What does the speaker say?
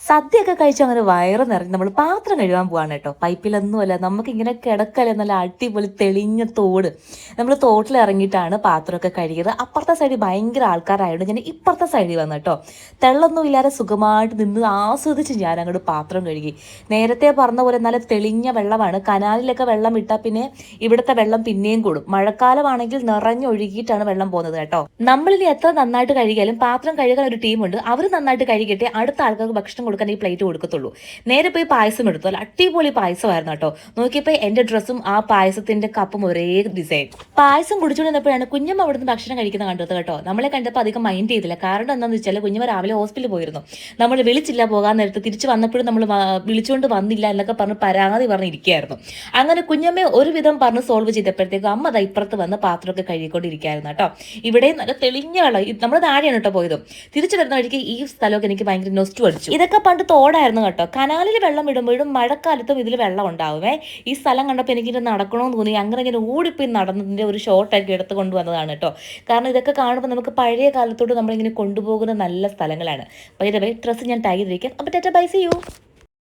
സദ്യയൊക്കെ കഴിച്ച് അങ്ങനെ വയറ് നിറഞ്ഞ് നമ്മൾ പാത്രം കഴുകാൻ പോവാണ് കേട്ടോ. പൈപ്പിലൊന്നുമല്ല, നമുക്കിങ്ങനെ കിടക്കല്ലേ നല്ല അടിപൊളി തെളിഞ്ഞ തോട്. നമ്മൾ തോട്ടിൽ ഇറങ്ങിയിട്ടാണ് പാത്രമൊക്കെ കഴുകിയത്. അപ്പുറത്തെ സൈഡിൽ ഭയങ്കര ആൾക്കാരായതുകൊണ്ട് ഞാൻ ഇപ്പുറത്തെ സൈഡിൽ വന്നു കേട്ടോ. തെള്ളൊന്നും ഇല്ലാതെ സുഖമായിട്ട് നിന്ന് ആസ്വദിച്ച് ഞാൻ അങ്ങോട്ട് പാത്രം കഴുകി. നേരത്തെ പറഞ്ഞ പോലെ നല്ല തെളിഞ്ഞ വെള്ളമാണ്. കനാലിലൊക്കെ വെള്ളം ഇട്ടാൽ പിന്നെ ഇവിടുത്തെ വെള്ളം പിന്നെയും കൂടും. മഴക്കാലമാണെങ്കിൽ നിറഞ്ഞൊഴുകിയിട്ടാണ് വെള്ളം പോകുന്നത് കേട്ടോ. നമ്മളിനി എത്ര നന്നായിട്ട് കഴുകിയാലും പാത്രം കഴുകാൻ ഒരു ടീമുണ്ട്. അവർ നന്നായിട്ട് കഴുകിയിട്ട് അടുത്ത ആൾക്കാർക്ക് ഭക്ഷണം കൊടുക്കാൻ ഈ പ്ലേറ്റ് കൊടുക്കത്തുള്ളൂ. നേരെ പോയി പായസം എടുത്തു. അല്ല, അടിപൊളി പായസമായിരുന്നു കേട്ടോ. നോക്കിയപ്പോൾ എൻ്റെ ഡ്രസ്സും ആ പായസത്തിന്റെ കപ്പും ഒരേ ഡിസൈൻ. പായസം കുടിച്ചുകൊണ്ടിരുന്നപ്പോഴാണ് കുഞ്ഞമ്മ അവിടുന്ന് ഭക്ഷണം കഴിക്കുന്ന കണ്ടത് കേട്ടോ. നമ്മളെ കണ്ടപ്പോൾ അധികം മൈൻഡ് ചെയ്തില്ല. കാരണം എന്താണെന്ന് വെച്ചാൽ കുഞ്ഞമ്മ രാവിലെ ഹോസ്പിറ്റലിൽ പോയിരുന്നു. നമ്മൾ വിളിച്ചില്ല പോകാൻ നേരത്ത്. തിരിച്ച് വന്നപ്പോഴും നമ്മൾ വിളിച്ചുകൊണ്ട് വന്നില്ല എന്നൊക്കെ പറഞ്ഞ് പരാതി പറഞ്ഞിരിക്കുകയായിരുന്നു. അങ്ങനെ കുഞ്ഞമ്മ ഒരുവിധം പറഞ്ഞ് സോൾവ് ചെയ്തപ്പോഴത്തേക്കും അമ്മ ദാ ഇപ്പുറത്ത് വന്ന് പാത്രമൊക്കെ കഴുകിക്കൊണ്ടിരിക്കുകയായിരുന്നു കേട്ടോ. ഇവിടെ നല്ല തെളിഞ്ഞ വെള്ളം. നമ്മൾ താഴെയാണ് കേട്ടോ പോയത്. തിരിച്ചു വരുന്ന വഴിക്ക് ഈ സ്ഥലമൊക്കെ എനിക്ക് ഭയങ്കര നൊസ്റ്റു അടിച്ചു. ഇതൊക്കെ പണ്ട് തോടായിരുന്നു കേട്ടോ. കനാലിൽ വെള്ളം ഇടുമ്പോഴും മഴക്കാലത്തും ഇതിൽ വെള്ളം ഉണ്ടാവുമേ. ഈ സ്ഥലം കണ്ടപ്പോൾ എനിക്കിത് നടക്കണമെന്ന് തോന്നി. അങ്ങനെ ഇങ്ങനെ ഓടിപ്പോയി നടന്നതിൻ്റെ ഒരു ഷോർട്ടാക്കി എടുത്ത് കൊണ്ടുവന്നതാണ് കേട്ടോ. കാരണം ഇതൊക്കെ കാണുമ്പോൾ നമുക്ക് പഴയ കാലത്തോട് നമ്മളിങ്ങനെ കൊണ്ടുപോകുന്ന നല്ല സ്ഥലങ്ങളാണ്. ബൈ ദ വേ, ഡ്രസ്സ് ഞാൻ ടാഗ് ചെയ്തിരിക്കാം. അപ്പോൾ ടാറ്റ, ബൈ, സീ യു.